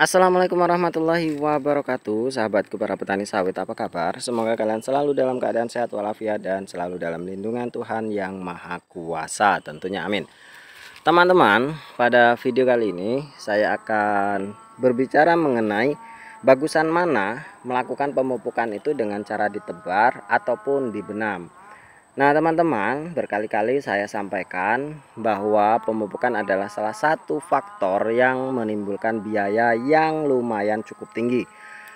Assalamualaikum warahmatullahi wabarakatuh. Sahabatku para petani sawit, apa kabar? Semoga kalian selalu dalam keadaan sehat walafiat dan selalu dalam lindungan Tuhan yang Maha Kuasa, tentunya amin. Teman-teman, pada video kali ini saya akan berbicara mengenai bagusan mana melakukan pemupukan itu dengan cara ditebar ataupun dibenam. Nah, teman-teman, berkali-kali saya sampaikan bahwa pemupukan adalah salah satu faktor yang menimbulkan biaya yang lumayan cukup tinggi.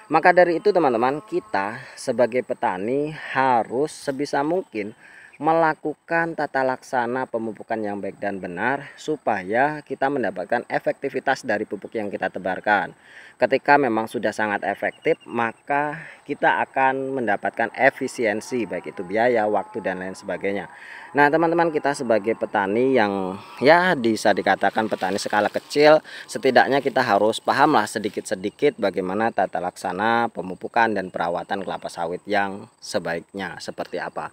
Maka dari itu, teman-teman, kita sebagai petani harus sebisa mungkin melakukan tata laksana pemupukan yang baik dan benar supaya kita mendapatkan efektivitas dari pupuk yang kita tebarkan. Ketika memang sudah sangat efektif, maka kita akan mendapatkan efisiensi baik itu biaya, waktu dan lain sebagainya. Nah, teman-teman, kita sebagai petani yang ya bisa dikatakan petani skala kecil, setidaknya kita harus pahamlah sedikit-sedikit bagaimana tata laksana pemupukan dan perawatan kelapa sawit yang sebaiknya seperti apa,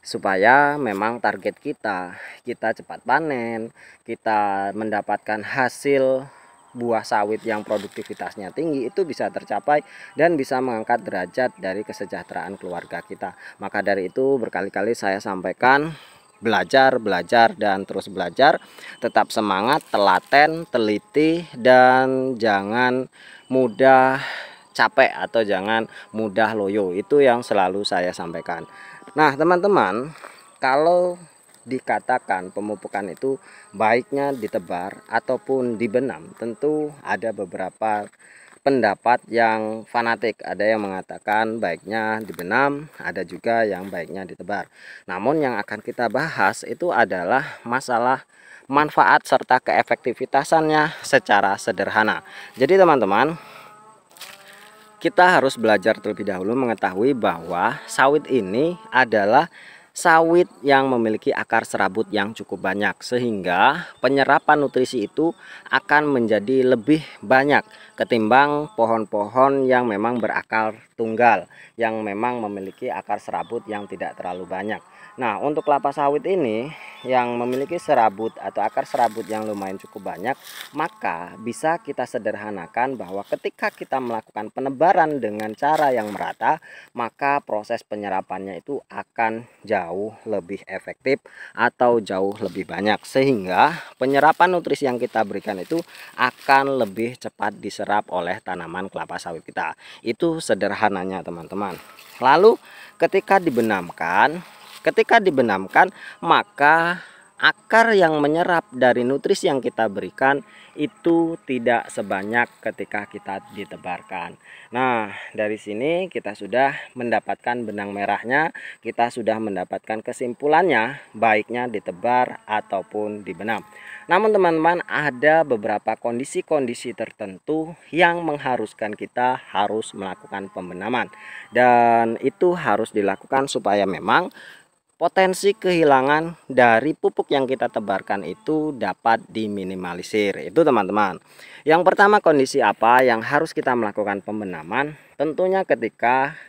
supaya memang target kita cepat panen, kita mendapatkan hasil buah sawit yang produktivitasnya tinggi itu bisa tercapai dan bisa mengangkat derajat dari kesejahteraan keluarga kita. Maka dari itu berkali-kali saya sampaikan, belajar dan terus belajar, tetap semangat, telaten, teliti, dan jangan mudah capek atau jangan mudah loyo. Itu yang selalu saya sampaikan. Nah, teman-teman, kalau dikatakan pemupukan itu baiknya ditebar ataupun dibenam, tentu ada beberapa pendapat yang fanatik. Ada yang mengatakan baiknya dibenam, ada juga yang baiknya ditebar. Namun yang akan kita bahas itu adalah masalah manfaat serta keefektivitasannya secara sederhana. Jadi teman-teman, kita harus belajar terlebih dahulu mengetahui bahwa sawit ini adalah sawit yang memiliki akar serabut yang cukup banyak, sehingga penyerapan nutrisi itu akan menjadi lebih banyak ketimbang pohon-pohon yang memang berakar tunggal, yang memang memiliki akar serabut yang tidak terlalu banyak. Nah, untuk kelapa sawit ini yang memiliki serabut atau akar serabut yang lumayan cukup banyak, maka bisa kita sederhanakan bahwa ketika kita melakukan penebaran dengan cara yang merata, maka proses penyerapannya itu akan jauh lebih efektif atau jauh lebih banyak, sehingga penyerapan nutrisi yang kita berikan itu akan lebih cepat diserap oleh tanaman kelapa sawit kita. Itu sederhananya, teman-teman. Lalu ketika dibenamkan, maka akar yang menyerap dari nutrisi yang kita berikan itu tidak sebanyak ketika kita ditebarkan. Nah, dari sini kita sudah mendapatkan benang merahnya, kita sudah mendapatkan kesimpulannya baiknya ditebar ataupun dibenam. Namun teman-teman, ada beberapa kondisi-kondisi tertentu yang mengharuskan kita harus melakukan pembenaman, dan itu harus dilakukan supaya memang potensi kehilangan dari pupuk yang kita tebarkan itu dapat diminimalisir. Itu teman-teman. Yang pertama, kondisi apa yang harus kita melakukan pembenaman? Tentunya ketika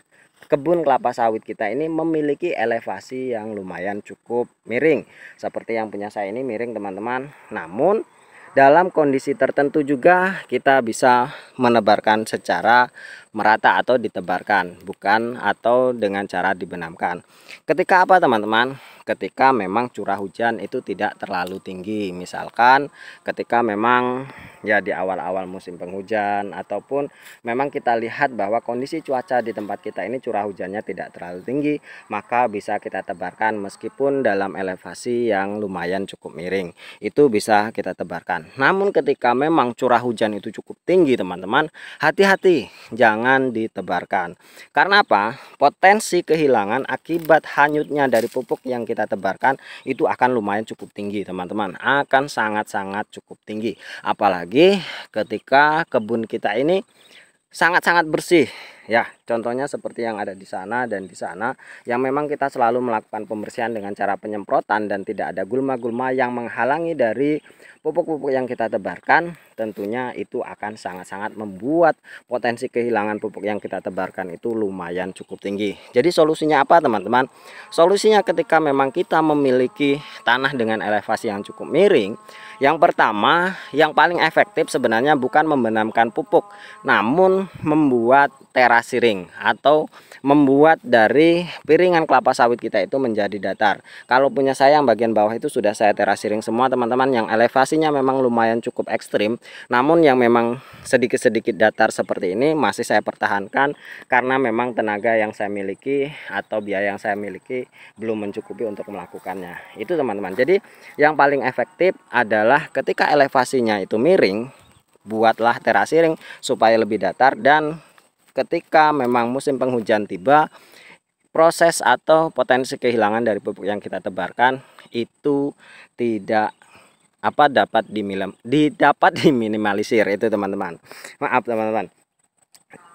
kebun kelapa sawit kita ini memiliki elevasi yang lumayan cukup miring. Seperti yang punya saya ini miring, teman-teman. Namun dalam kondisi tertentu juga kita bisa menebarkan secara merata atau ditebarkan, bukan atau dengan cara dibenamkan. Ketika apa, teman-teman? Ketika memang curah hujan itu tidak terlalu tinggi. Misalkan ketika memang ya di awal-awal musim penghujan, ataupun memang kita lihat bahwa kondisi cuaca di tempat kita ini curah hujannya tidak terlalu tinggi, maka bisa kita tebarkan meskipun dalam elevasi yang lumayan cukup miring. Itu bisa kita tebarkan. Namun ketika memang curah hujan itu cukup tinggi, teman-teman, hati-hati, jangan ditebarkan. Karena apa? Potensi kehilangan akibat hanyutnya dari pupuk yang kita tebarkan itu akan lumayan cukup tinggi, teman-teman. Akan sangat-sangat cukup tinggi. Apalagi ketika kebun kita ini sangat-sangat bersih. Ya, contohnya seperti yang ada di sana dan di sana, yang memang kita selalu melakukan pembersihan dengan cara penyemprotan dan tidak ada gulma-gulma yang menghalangi dari pupuk-pupuk yang kita tebarkan. Tentunya itu akan sangat-sangat membuat potensi kehilangan pupuk yang kita tebarkan itu lumayan cukup tinggi. Jadi solusinya apa, teman-teman? Solusinya ketika memang kita memiliki tanah dengan elevasi yang cukup miring, Yang pertama, yang paling efektif sebenarnya bukan membenamkan pupuk, namun membuat terasiring atau membuat dari piringan kelapa sawit kita itu menjadi datar. Kalau punya saya yang bagian bawah itu sudah saya terasiring semua teman-teman, yang elevasinya memang lumayan cukup ekstrim, namun yang memang sedikit-sedikit datar seperti ini masih saya pertahankan karena memang tenaga yang saya miliki atau biaya yang saya miliki belum mencukupi untuk melakukannya. Itu teman-teman. Jadi yang paling efektif adalah ketika elevasinya itu miring, buatlah terasiring supaya lebih datar, dan ketika memang musim penghujan tiba, proses atau potensi kehilangan dari pupuk yang kita tebarkan itu tidak dapat diminimalisir itu teman-teman. Maaf teman-teman.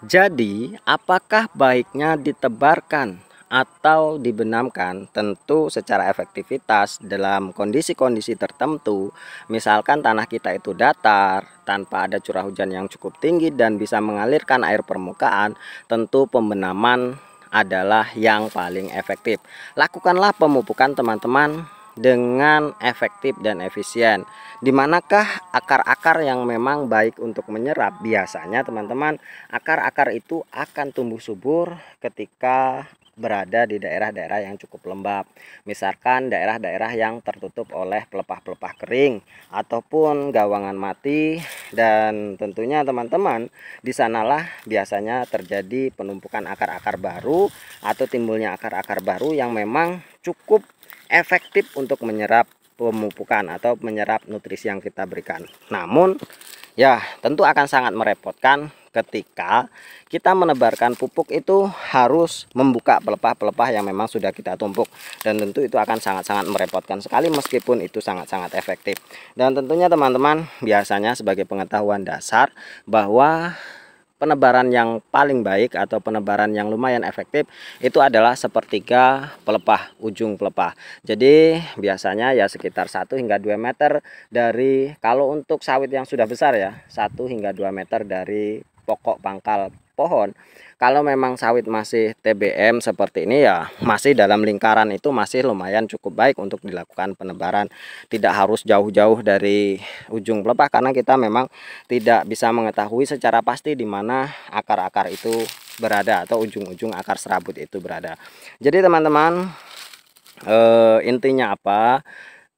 Jadi, apakah baiknya ditebarkan atau dibenamkan? Tentu secara efektivitas dalam kondisi-kondisi tertentu, misalkan tanah kita itu datar, tanpa ada curah hujan yang cukup tinggi dan bisa mengalirkan air permukaan, tentu pembenaman adalah yang paling efektif. Lakukanlah pemupukan teman-teman dengan efektif dan efisien. Dimanakah akar-akar yang memang baik untuk menyerap? Biasanya teman-teman, akar-akar itu akan tumbuh subur ketika berada di daerah-daerah yang cukup lembab. Misalkan daerah-daerah yang tertutup oleh pelepah-pelepah kering ataupun gawangan mati, dan tentunya teman-teman, di sanalah biasanya terjadi penumpukan akar-akar baru atau timbulnya akar-akar baru yang memang cukup efektif untuk menyerap pemupukan atau menyerap nutrisi yang kita berikan. Namun ya tentu akan sangat merepotkan ketika kita menebarkan pupuk itu harus membuka pelepah-pelepah yang memang sudah kita tumpuk, dan tentu itu akan sangat-sangat merepotkan sekali meskipun itu sangat-sangat efektif. Dan tentunya teman-teman, biasanya sebagai pengetahuan dasar bahwa penebaran yang paling baik atau penebaran yang lumayan efektif itu adalah sepertiga pelepah, ujung pelepah. Jadi biasanya ya sekitar 1 hingga 2 meter dari, kalau untuk sawit yang sudah besar ya, 1 hingga 2 meter dari pokok pangkal pohon. Kalau memang sawit masih TBM seperti ini ya masih dalam lingkaran itu masih lumayan cukup baik untuk dilakukan penebaran. Tidak harus jauh-jauh dari ujung pelepah karena kita memang tidak bisa mengetahui secara pasti di mana akar-akar itu berada atau ujung-ujung akar serabut itu berada. Jadi teman-teman, intinya apa?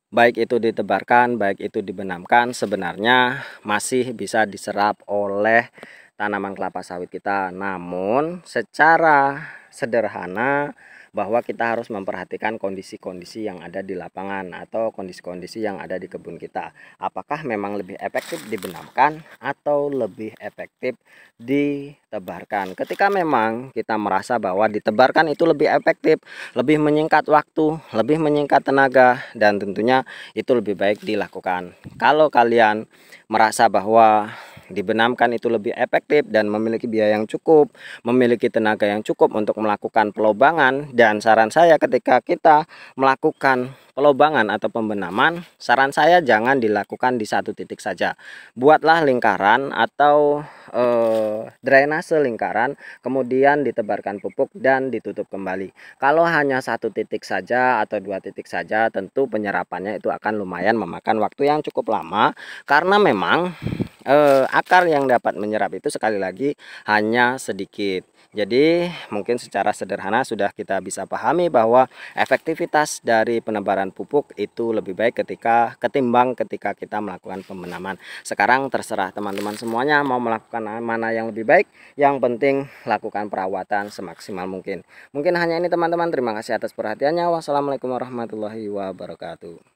Baik itu ditebarkan, baik itu dibenamkan, sebenarnya masih bisa diserap oleh tanaman kelapa sawit kita. Namun secara sederhana bahwa kita harus memperhatikan kondisi-kondisi yang ada di lapangan atau kondisi-kondisi yang ada di kebun kita. Apakah memang lebih efektif dibenamkan atau lebih efektif ditebarkan? Ketika memang kita merasa bahwa ditebarkan itu lebih efektif, lebih menyingkat waktu, lebih menyingkat tenaga, dan tentunya itu lebih baik dilakukan. Kalau kalian merasa bahwa dibenamkan itu lebih efektif dan memiliki biaya yang cukup, memiliki tenaga yang cukup untuk melakukan pelobangan, dan saran saya ketika kita melakukan pelobangan atau pembenaman, saran saya jangan dilakukan di satu titik saja. Buatlah lingkaran atau drainase lingkaran, kemudian ditebarkan pupuk dan ditutup kembali. Kalau hanya satu titik saja atau 2 titik saja, tentu penyerapannya itu akan lumayan memakan waktu yang cukup lama, karena memang akar yang dapat menyerap itu sekali lagi hanya sedikit. Jadi mungkin secara sederhana sudah kita bisa pahami bahwa efektivitas dari penebaran pupuk itu lebih baik ketimbang ketika kita melakukan pembenaman. Sekarang terserah teman-teman semuanya mau melakukan mana yang lebih baik. Yang penting lakukan perawatan semaksimal mungkin. Mungkin hanya ini teman-teman. Terima kasih atas perhatiannya. Wassalamualaikum warahmatullahi wabarakatuh.